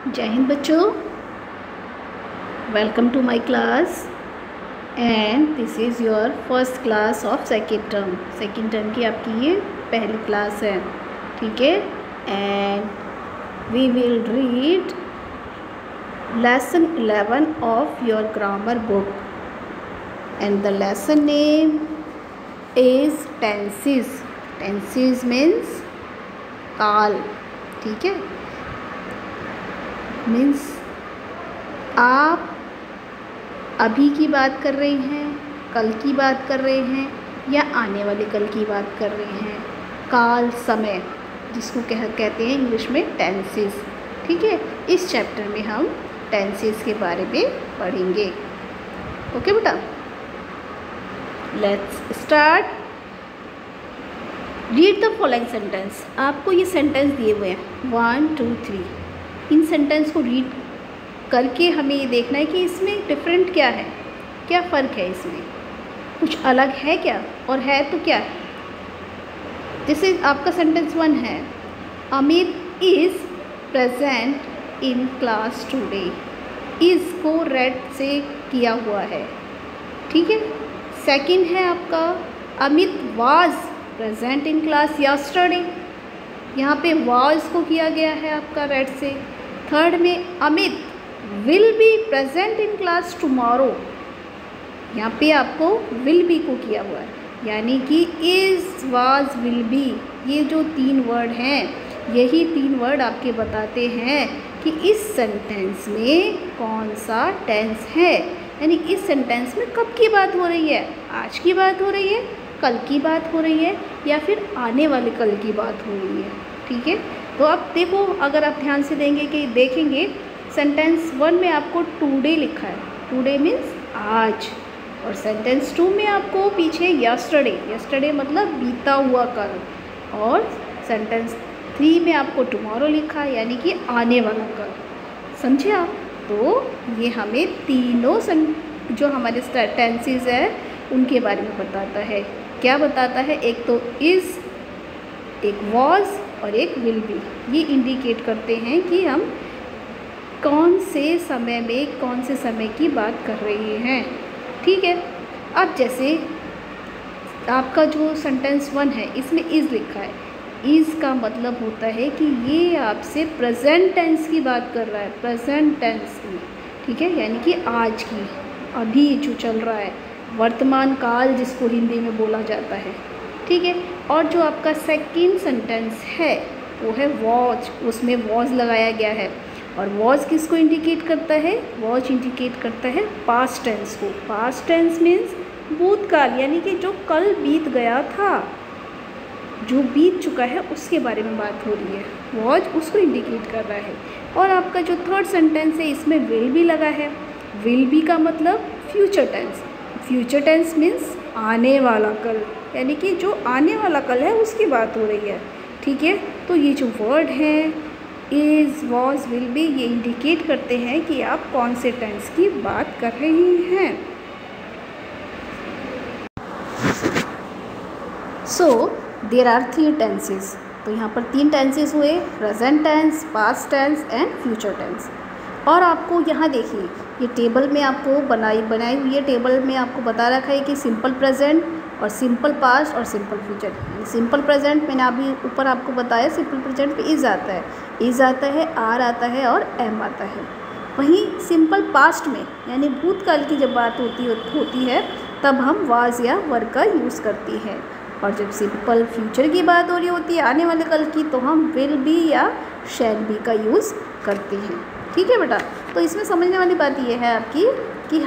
जय हिंद बच्चों, welcome to my class and this is your first class of second term की आपकी ये पहली क्लास है, ठीक है। And we will read lesson 11 of your grammar book and the lesson name is tenses. Tenses means काल, ठीक है। मीन्स आप अभी की बात कर रहे हैं, कल की बात कर रहे हैं या आने वाले कल की बात कर रहे हैं। काल, समय, जिसको कहते हैं इंग्लिश में टेंसेस, ठीक है। इस चैप्टर में हम टेंसेस के बारे में पढ़ेंगे। ओके बेटा, let's start. Read the following sentence. आपको ये सेंटेंस दिए हुए हैं 1, 2, 3। इन सेंटेंस को रीड करके हमें ये देखना है कि इसमें डिफरेंट क्या है, क्या फ़र्क है, इसमें कुछ अलग है क्या, और है तो क्या है। जैसे आपका सेंटेंस 1 है, Amit is present in class today. Is को रेड से किया हुआ है, ठीक है। सेकंड है आपका, Amit was present in class yesterday. यहाँ पे वाज को किया गया है आपका रेड से। थर्ड में, Amit will be present in class tomorrow. यहाँ पे आपको विल बी को किया हुआ है, यानी कि इज़, वाज, विल बी, ये जो 3 वर्ड हैं, यही 3 वर्ड आपके बताते हैं कि इस सेंटेंस में कौन सा टेंस है। यानी इस सेंटेंस में कब की बात हो रही है, आज की बात हो रही है, कल की बात हो रही है, या फिर आने वाले कल की बात हो रही है, ठीक है। तो आप देखो, अगर आप ध्यान से देखेंगे सेंटेंस 1 में आपको टुडे लिखा है, टुडे मीन्स आज, और सेंटेंस 2 में आपको पीछे यस्टरडे, यस्टरडे मतलब बीता हुआ कल, और सेंटेंस 3 में आपको टुमारो लिखा है, यानी कि आने वाला कल। समझे आप? तो ये हमें तीनों जो हमारे टेंसेस है उनके बारे में बताता है। क्या बताता है? एक तो इज़, एक वॉज और एक विल बी। ये इंडिकेट करते हैं कि हम कौन से समय में कौन से समय की बात कर रहे हैं, ठीक है। अब जैसे आपका जो सेंटेंस 1 है, इसमें इज़ लिखा है। इज़ का मतलब होता है कि ये आपसे प्रेजेंट टेंस की बात कर रहा है, प्रेजेंट टेंस की, ठीक है, यानी कि आज की, अभी जो चल रहा है, वर्तमान काल जिसको हिंदी में बोला जाता है, ठीक है। और जो आपका सेकंड सेंटेंस है वो है वॉज, उसमें वॉज लगाया गया है, और वॉज किसको इंडिकेट करता है? वॉज इंडिकेट करता है पास्ट टेंस को। पास्ट टेंस मीन्स भूतकाल, यानी कि जो कल बीत गया था, जो बीत चुका है उसके बारे में बात हो रही है। वॉज उसको इंडिकेट कर रहा है। और आपका जो थर्ड सेंटेंस है, इसमें विल बी लगा है। विल बी का मतलब future tense. Future tense means आने वाला कल, यानी कि जो आने वाला कल है उसकी बात हो रही है, ठीक है। तो ये जो वर्ड हैं इज़, वॉज, विल बी, ये इंडिकेट करते हैं कि आप कौन से टेंस की बात कर रहे हैं। So there are 3 tenses. तो यहाँ पर 3 टेंसेस हुए, present tense, past tense and future tense. और आपको यहाँ देखिए, ये टेबल में आपको बनाई हुई है, टेबल में आपको बता रखा है कि सिंपल प्रेजेंट और सिंपल पास्ट और सिंपल फ्यूचर। सिंपल प्रेजेंट मैंने अभी ऊपर आपको बताया, सिंपल प्रेजेंट पे इज़ आता है, इज़ आता है, आर आता है और एम आता है। वहीं सिंपल पास्ट में, यानी भूतकाल की जब बात होती है तब हम वाज या वर का यूज़ करती हैं, और जब सिंपल फ्यूचर की बात हो रही होती है, आने वाले कल की, तो हम विल बी या शैल बी का यूज़ करते हैं, ठीक है बेटा। तो इसमें समझने वाली बात यह है आपकी कि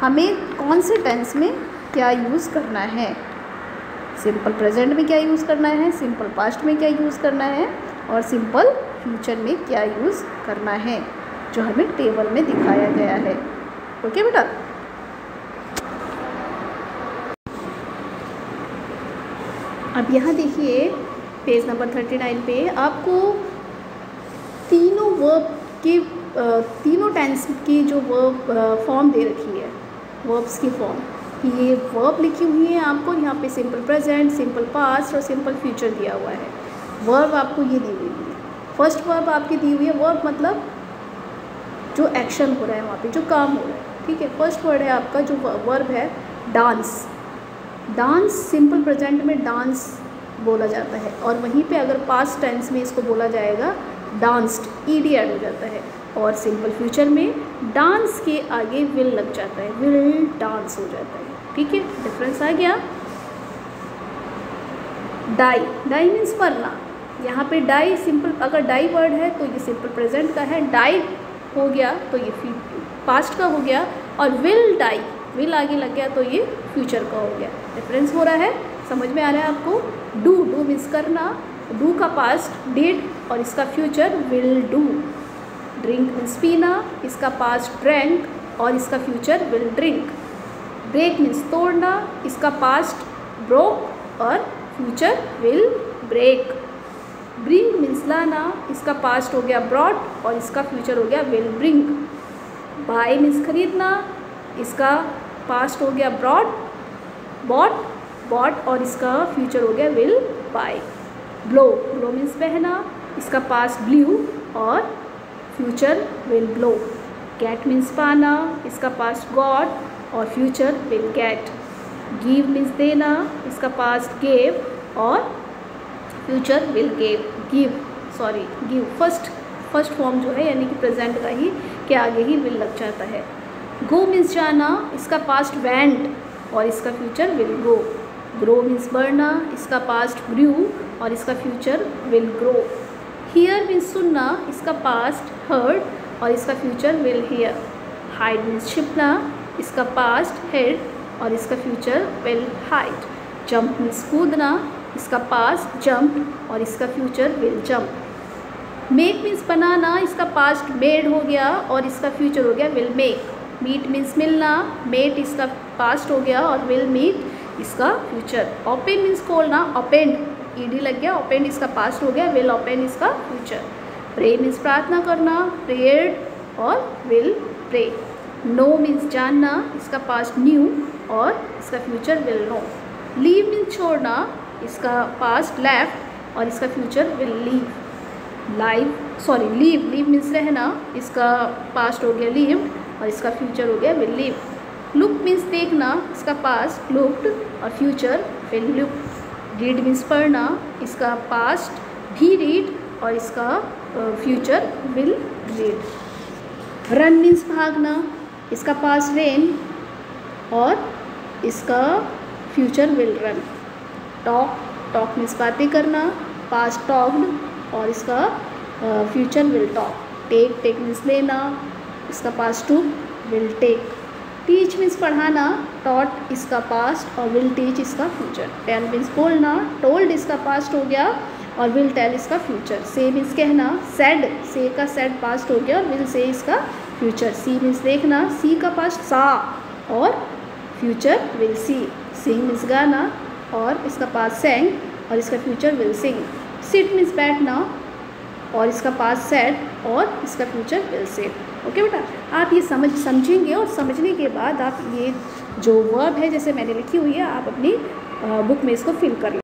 हमें कौन से टेंस में क्या यूज़ करना है, सिंपल प्रेजेंट में क्या यूज़ करना है, सिंपल पास्ट में क्या यूज़ करना है, और सिंपल फ्यूचर में क्या यूज़ करना है, जो हमें टेबल में दिखाया गया है। ओके बेटा। अब यहाँ देखिए पेज नंबर 39 पे आपको तीनों वर्ब की तीनों टेंस की जो वर्ब फॉर्म दे रखी है, वर्ब्स की फॉर्म, ये वर्ब लिखी हुई है आपको यहाँ पे। सिंपल प्रेजेंट, सिंपल पास्ट और सिंपल फ्यूचर दिया हुआ है। वर्ब आपको ये दी हुई है। फर्स्ट वर्ब आपकी दी हुई है, वर्ब मतलब जो एक्शन हो रहा है वहाँ पे, जो काम हो रहा है। ठीक है, फर्स्ट वर्ड है आपका जो वर्ब है डांस। डांस सिंपल प्रेजेंट में डांस बोला जाता है, और वहीं पे अगर पास्ट टेंस में इसको बोला जाएगा डांस्ड, ईडी ऐड हो जाता है, और सिंपल फ्यूचर में डांस के आगे विल लग जाता है, विल डांस हो जाता है। ठीक है, डिफरेंस आ गया। डाई, डाई मीन्स मरना। यहाँ पे डाई सिंपल, अगर डाई वर्ड है तो ये सिंपल प्रेजेंट का है, डाई हो गया तो ये पास्ट का हो गया, और विल डाई, विल आगे लग गया तो ये फ्यूचर का हो गया। डिफरेंस हो रहा है, समझ में आ रहा है आपको। डू, डू मीन्स करना, डू का पास्ट डिड और इसका future will do. Drink means पीना, इसका पास्ट ड्रैंक और इसका future will drink. Break means तोड़ना, इसका पास्ट ब्रोक और future will break. Bring means लाना, इसका पास्ट हो गया ब्रॉट और इसका फ्यूचर हो गया विल ब्रिंग। बाय मीन्स खरीदना, इसका पास्ट हो गया ब्रॉट, बॉट और इसका फ्यूचर हो गया will buy. Blow, blow means बहना, इसका पास्ट ब्लू और future will blow. Get means पाना, इसका पास्ट गॉट और future will get. Give means देना, इसका पास्ट गेव और future will give. First form जो है यानी कि प्रेजेंट का ही के आगे ही विल लग जाता है। गो मीन्स जाना, इसका पास्ट वेंट और इसका future will go. Grow means बढ़ना, इसका पास्ट ग्रू और इसका future will grow. Hear means सुनना, इसका पास्ट हर्ड और इसका future will hear. Hide means छिपना, इसका पास्ट हेड और इसका future will hide. Jump means कूदना, इसका पास्ट जंप और इसका future will jump. Make means बनाना, इसका पास्ट मेड हो गया और इसका फ्यूचर हो गया विल मेक। मीट मीन्स मिलना, मेट इसका पास्ट हो गया और विल मीट इसका फ्यूचर। ओपन मीन्स खोलना, ओपेंड ईडी लग गया, ओपेंड इसका पास्ट हो गया, विल ओपन इसका फ्यूचर। प्रे मीन्स प्रार्थना करना, प्रेयर्ड और विल प्रे। नो मीन्स जानना, इसका पास्ट न्यू और इसका future will know. Leave means छोड़ना, इसका पास्ट लेफ्ट और इसका future will leave. Live means रहना, इसका पास्ट हो गया लीव्ड और इसका फ्यूचर हो गया विल लीव। लुक मीन्स देखना, इसका पास्ट लुक्ड और future will look. Read means पढ़ना, इसका पास्ट भी रीड और इसका future will read. Run means भागना, इसका पास्ट रेन और इसका future will run. Talk means बातें करना, पास्ट टॉक्ड और इसका future will talk. Take means लेना, इसका past took will take. Teach means पढ़ाना, टॉट इसका पास्ट और विल टीच इसका फ्यूचर। टेल मीन्स बोलना, टोल्ड इसका पास्ट हो गया और विल टेल इसका फ्यूचर। से मीन्स कहना, सेड से का सेड पास्ट हो गया और विल से इसका फ्यूचर। सी मीन्स देखना, सी का पास्ट सा और future will see. Sing means गाना और इसका पास्ट सेंग और इसका future will sing. Sit means बैठना और इसका पास्ट सेट और इसका फ्यूचर विल सिट। ओके बेटा, आप ये समझेंगे और समझने के बाद आप ये जो वर्ब है जैसे मैंने लिखी हुई है आप अपनी बुक में इसको फिल कर लें।